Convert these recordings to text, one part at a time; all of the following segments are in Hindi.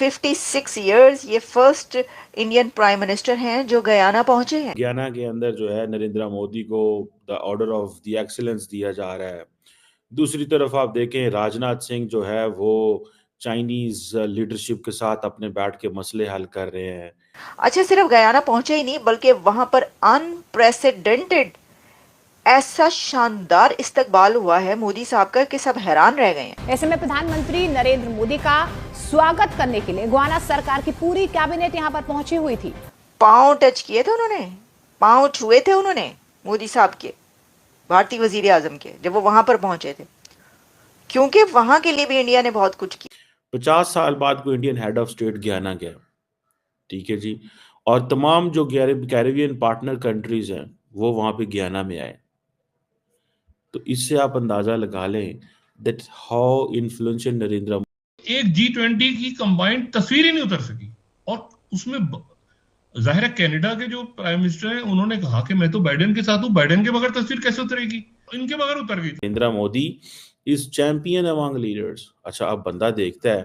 56 ईयर्स ये फर्स्ट इंडियन प्राइम मिनिस्टर हैं जो गयाना पहुंचे हैं। गयाना के अंदर जो है नरेंद्र मोदी को the order of the excellence दिया जा रहा है। दूसरी तरफ आप देखें राजनाथ सिंह जो है वो चाइनीज लीडरशिप के साथ अपने बैठ के मसले हल कर रहे हैं। अच्छा, सिर्फ गयाना पहुंचे ही नहीं बल्कि वहां पर अनप्रेसिडेंटेड ऐसा शानदार इस्तकबाल हुआ है मोदी साहब का कि सब हैरान रह गए हैं। ऐसे में प्रधानमंत्री नरेंद्र मोदी का स्वागत करने के लिए गुयाना सरकार की पूरी कैबिनेट यहां पर पहुंची हुई थी। पांव टच किए थे उन्होंने, पांव छुए थे उन्होंने मोदी साहब के, भारतीय वजीर आजम के, जब वो वहां पर पहुंचे थे, क्योंकि वहां के लिए भी इंडिया ने बहुत कुछ किया। 50 साल बाद कोई Indian head of state Guyana गया, ठीक है जी, और तमाम जो कैरेबियन पार्टनर कंट्रीज हैं वो वहां पे गयाना में आए। तो इससे आप अंदाजा लगा लें दैट हाउ इन्फ्लुएंशियल नरेंद्र। एक G20 की कंबाइंड तस्वीर ही नहीं उतर सकी, और उसमें जाहिर है कनाडा के जो प्राइम मिनिस्टर हैं उन्होंने कहा कि मैं तो बाइडेन के साथ हूं, बाइडेन के बगैर तस्वीर कैसे उतरेगी, इनके बगैर उतर गई। Narendra Modi is champion among leaders. अच्छा, अब बंदा देखता है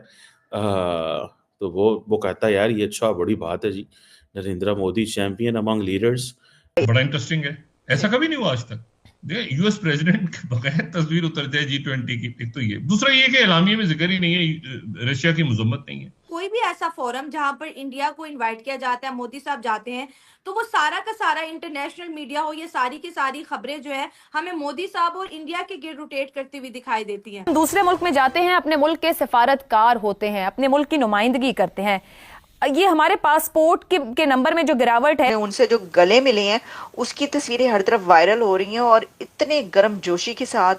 तो वो कहता है यार ये अच्छा बड़ी बात है जी, Narendra Modi champion among leaders. बड़ा इंटरेस्टिंग है, ऐसा कभी नहीं हुआ आज तक। यूएस प्रेसिडेंट के बगैर तस्वीर उतर जाए G20 की। एक तो ये, दूसरा ये कि एलामिये में जिक्र ही नहीं है, रशिया की मजम्मत नहीं है। कोई भी ऐसा फोरम जहां पर इंडिया को इनवाइट किया जाता है, मोदी साहब जाते हैं, तो वो सारा का सारा इंटरनेशनल मीडिया हो, ये सारी की सारी खबरें जो है हमें मोदी साहब और इंडिया के गिर्द रोटेट करती हुई दिखाई देती हैं। दूसरे मुल्क में जाते हैं, अपने मुल्क के सिफारतकार होते हैं, अपने मुल्क की नुमाइंदगी करते हैं। ये हमारे पासपोर्ट के नंबर में जो गिरावट है, उनसे जो गले मिले हैं उसकी तस्वीरें हर तरफ वायरल हो रही हैं, और इतने गर्म जोशी के साथ,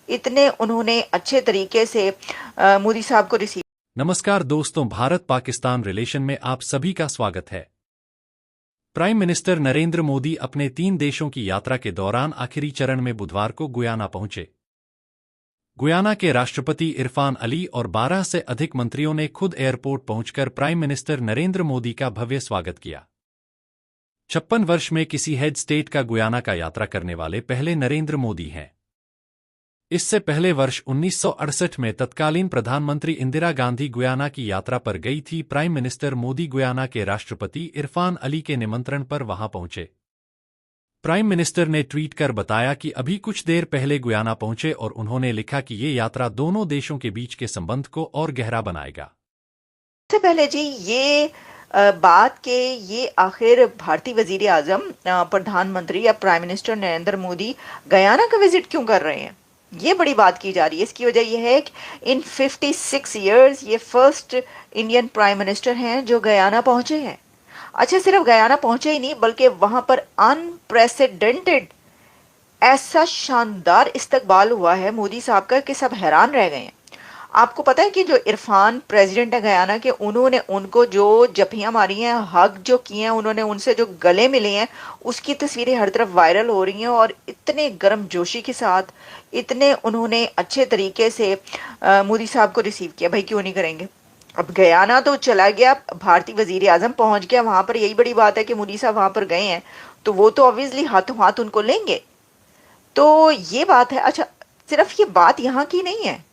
इतने उन्होंने अच्छे तरीके से मोदी साहब को रिसीव। नमस्कार दोस्तों, भारत पाकिस्तान रिलेशन में आप सभी का स्वागत है। प्राइम मिनिस्टर नरेंद्र मोदी अपने 3 देशों की यात्रा के दौरान आखिरी चरण में बुधवार को गुयाना पहुंचे। गुयाना के राष्ट्रपति इरफान अली और 12 से अधिक मंत्रियों ने खुद एयरपोर्ट पहुंचकर प्राइम मिनिस्टर नरेंद्र मोदी का भव्य स्वागत किया। 56 वर्ष में किसी हेड स्टेट का गुयाना का यात्रा करने वाले पहले नरेंद्र मोदी हैं। इससे पहले वर्ष 1968 में तत्कालीन प्रधानमंत्री इंदिरा गांधी गुयाना की यात्रा पर गई थी। प्राइम मिनिस्टर मोदी गुयाना के राष्ट्रपति इरफान अली के निमंत्रण पर वहां पहुंचे। प्राइम मिनिस्टर ने ट्वीट कर बताया कि अभी कुछ देर पहले गुयाना पहुंचे और उन्होंने लिखा कि ये यात्रा दोनों देशों के बीच के संबंध को और गहरा बनाएगा। सबसे पहले जी ये बात के ये आखिर भारतीय वजीर आजम, प्रधानमंत्री या prime minister Narendra Modi Guyana का विजिट क्यों कर रहे हैं, ये बड़ी बात की जा रही है। इसकी वजह यह है कि इन 56 ईयर्स ये फर्स्ट इंडियन प्राइम मिनिस्टर हैं जो गयाना पहुंचे हैं। अच्छा, सिर्फ गयाना पहुंचे ही नहीं बल्कि वहां पर अनप्रेसिडेंटेड ऐसा शानदार इस्तकबाल हुआ है मोदी साहब का कि सब हैरान रह गए हैं। आपको पता है कि जो इरफान प्रेसिडेंट है गयाना के, उन्होंने उनको जो जफियां मारी हैं, हक जो किए हैं, उन्होंने उनसे जो गले मिले हैं, उसकी तस्वीरें हर तरफ वायरल हो रही हैं, और इतने गर्म जोशी के साथ, इतने उन्होंने अच्छे तरीके से मोदी साहब को रिसीव किया। भाई क्यों नहीं करेंगे। अब गयाना तो चला गया, भारतीय वजीर आजम पहुंच गया वहां पर, यही बड़ी बात है कि मोदी साहब वहां पर गए हैं तो वो तो ऑब्वियसली हाथों हाथ उनको लेंगे। तो ये बात है। अच्छा, सिर्फ ये बात यहाँ की नहीं है,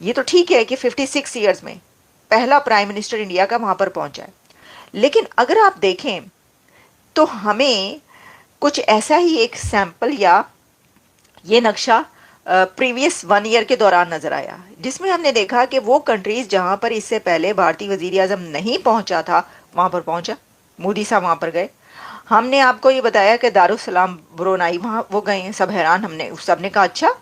ये तो ठीक है कि 56 ईयर्स में पहला प्राइम मिनिस्टर इंडिया का वहां पर पहुंचा है, लेकिन अगर आप देखें तो हमें कुछ ऐसा ही एक सैंपल या ये नक्शा प्रीवियस 1 ईयर के दौरान नजर आया, जिसमें हमने देखा कि वो कंट्रीज जहां पर इससे पहले भारतीय वजीर आजम नहीं पहुंचा था वहां पर पहुंचा, मोदी साहब वहां पर गए। हमने आपको ये बताया कि दारुसलाम ब्रुनाई वहां वो गए हैं, सब हैरान, हमने सबने कहा अच्छा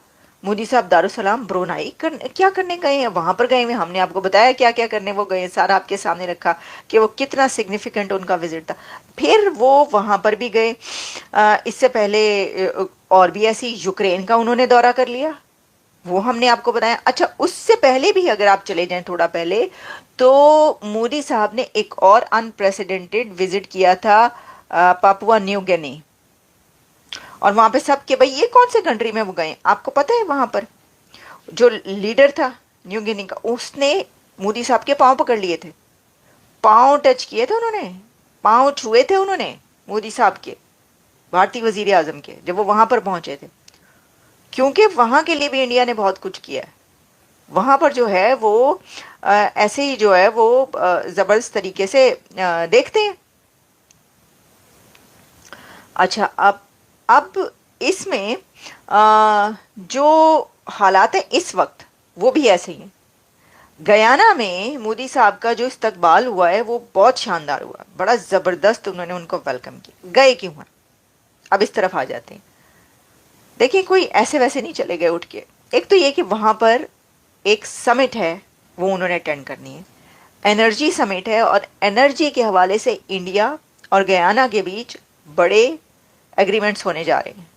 मोदी साहब दारुसलाम ब्रुनाई क्या करने गए हैं, वहां पर गए हैं। हमने आपको बताया क्या क्या करने वो गए, सारा आपके सामने रखा कि वो कितना सिग्निफिकेंट उनका विजिट था। फिर वो वहां पर भी गए, इससे पहले और भी ऐसी यूक्रेन का उन्होंने दौरा कर लिया, वो हमने आपको बताया। अच्छा, उससे पहले भी अगर आप चले जाएं थोड़ा पहले, तो मोदी साहब ने एक और अनप्रेसिडेंटेड विजिट किया था पापुआ न्यू गिनी, और वहां पे सब के भाई ये कौन से कंट्री में वो गए, आपको पता है वहां पर जो लीडर था न्यू गिनी का, उसने मोदी साहब के पांव पकड़ लिए थे, पांव टच किए थे उन्होंने, पांव छुए थे उन्होंने मोदी साहब के, भारतीय वजीर आजम के, जब वो वहां पर पहुंचे थे, क्योंकि वहां के लिए भी इंडिया ने बहुत कुछ किया है। वहां पर जो है वो ऐसे ही जो है वो जबरदस्त तरीके से देखते हैं। अच्छा, अब इसमें जो हालात है इस वक्त वो भी ऐसे ही हैं। गयाना में मोदी साहब का जो इस्तकबाल हुआ है वो बहुत शानदार हुआ, बड़ा जबरदस्त उन्होंने उनको वेलकम किया। गए क्यों हैं? अब इस तरफ आ जाते हैं। देखिए, कोई ऐसे वैसे नहीं चले गए उठ के। एक तो ये कि वहां पर एक समिट है, वो उन्होंने अटेंड करनी है, एनर्जी समिट है, और एनर्जी के हवाले से इंडिया और गयाना के बीच बड़े एग्रीमेंट्स होने जा रहे हैं।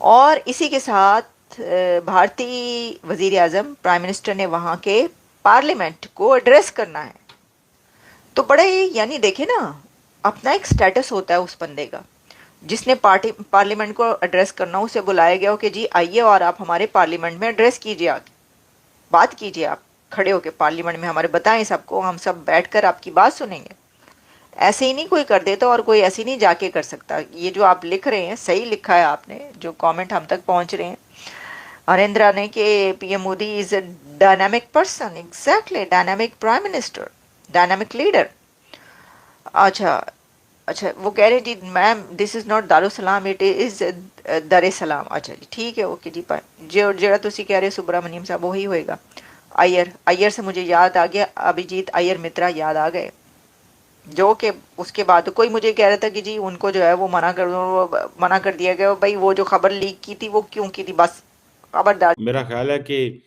और इसी के साथ भारतीय वजीर आजम प्राइम मिनिस्टर ने वहाँ के पार्लियामेंट को एड्रेस करना है। तो बड़े, यानी देखे ना, अपना एक स्टेटस होता है उस बंदे का जिसने पार्लियामेंट को एड्रेस करना। उसे बुलाया गया हो कि जी आइए और आप हमारे पार्लियामेंट में एड्रेस कीजिए, आके बात कीजिए, आप खड़े होकर पार्लियामेंट में हमारे बताएं सबको, हम सब बैठकर आपकी बात सुनेंगे। ऐसे ही नहीं कोई कर देता और कोई ऐसे ही नहीं जाके कर सकता। ये जो आप लिख रहे हैं सही लिखा है आपने, जो कमेंट हम तक पहुंच रहे हैं हरेंद्रा ने कि PM Modi is a dynamic person. Exactly, dynamic prime minister, dynamic leader. अच्छा अच्छा, वो कह रहे जी ma'am this is not Darussalam, it is Dar Salaam. अच्छा जी, ठीक है, ओके जी। जो जरा तुसी कह रहे सुब्रमण्यम साहब वही होएगा। अय्यर से मुझे याद आ गया, अभिजीत अय्यर मित्रा याद आ गए, जो कि उसके बाद कोई मुझे कह रहा था कि जी उनको जो है वो मना कर दिया गया। भाई वो जो खबर लीक की थी वो क्यों की थी, बस खबरदार। मेरा ख्याल है कि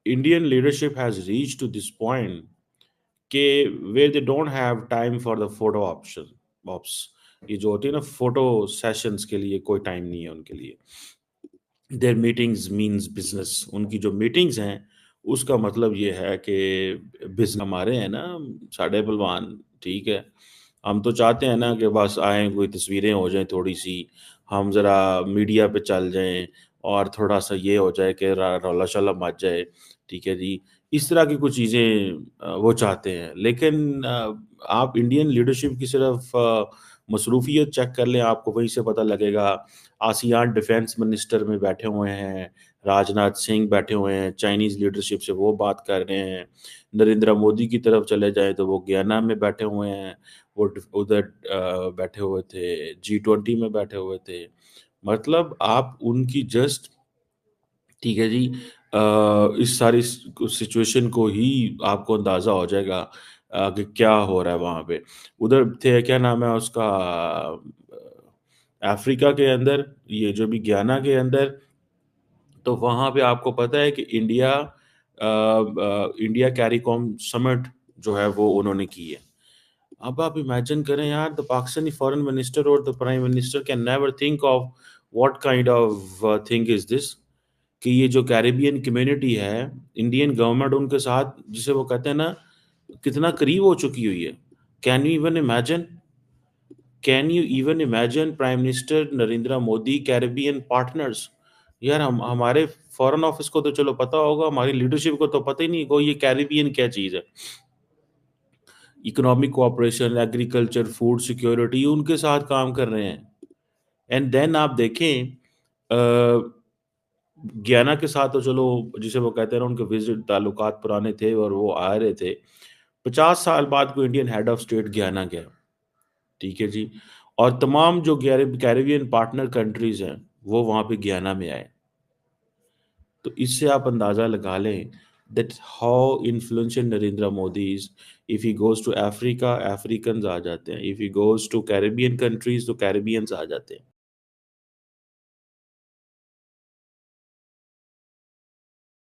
Indian leadership has reach to this point कि where they don't have time for the photo ops. ये जो होती है ना फोटो सेशंस के लिए कोई टाइम नहीं है उनके लिए। There meetings means business. उनकी जो मीटिंग्स हैं उसका मतलब ये है कि बिजनेस हमारे हैं ना साढ़े बलवान, ठीक है। हम तो चाहते हैं ना कि बस आए, कोई तस्वीरें हो जाएं थोड़ी सी, हम ज़रा मीडिया पे चल जाएं और थोड़ा सा ये हो जाए कि रौला शौला मच जाए, ठीक है जी। इस तरह की कुछ चीज़ें वो चाहते हैं। लेकिन आप इंडियन लीडरशिप की सिर्फ मसरूफियत चेक कर लें, आपको वहीं से पता लगेगा। आसियान डिफेंस मिनिस्टर में बैठे हुए हैं, राजनाथ सिंह बैठे हुए हैं, चाइनीज़ लीडरशिप से वो बात कर रहे हैं। नरेंद्र मोदी की तरफ चले जाएँ तो वो गयाना में बैठे हुए हैं, वो उधर बैठे हुए थे, G20 में बैठे हुए थे। मतलब आप उनकी जस्ट, ठीक है जी, इस सारी सिचुएशन को ही आपको अंदाज़ा हो जाएगा कि क्या हो रहा है वहाँ पे। उधर थे, क्या नाम है उसका, अफ्रीका के अंदर, ये जो भी गयाना के अंदर, तो वहाँ पे आपको पता है कि इंडिया कैरिकॉम समिट जो है वो उन्होंने की है। अब आप इमेजिन करें यार, द पाकिस्तानी फॉरेन मिनिस्टर और the prime minister can never think of what kind of thing is this, कि ये जो कैरिबियन कम्युनिटी है, इंडियन गवर्नमेंट उनके साथ, जिसे वो कहते हैं ना, कितना करीब हो चुकी हुई है। Can you even imagine, can you even imagine prime minister Narendra Modi Caribbean partners. यार हमारे फॉरेन ऑफिस को तो चलो पता होगा, हमारी लीडरशिप को तो पता ही नहीं को ये कैरिबियन क्या चीज़ है। Economic cooperation, agriculture, food security, उनके साथ काम कर रहे हैं। एंड देन आप देखें गयाना के साथ तो चलो, जिसे वो कहते हैं ना, उनके विजिट ताल्लुकात पुराने थे और वो आ रहे थे। 50 साल बाद कोई Indian head of state Guyana गया, ठीक है जी। और तमाम जो कैरिबियन पार्टनर कंट्रीज हैं वो वहाँ पे गयाना में आए। तो इससे आप अंदाज़ा लगा लें that how influential Narendra Modi is. If he goes to Africa, Africans आ जाते हैं। If he goes to Caribbean countries, तो कैरिबियंस आ जाते हैं।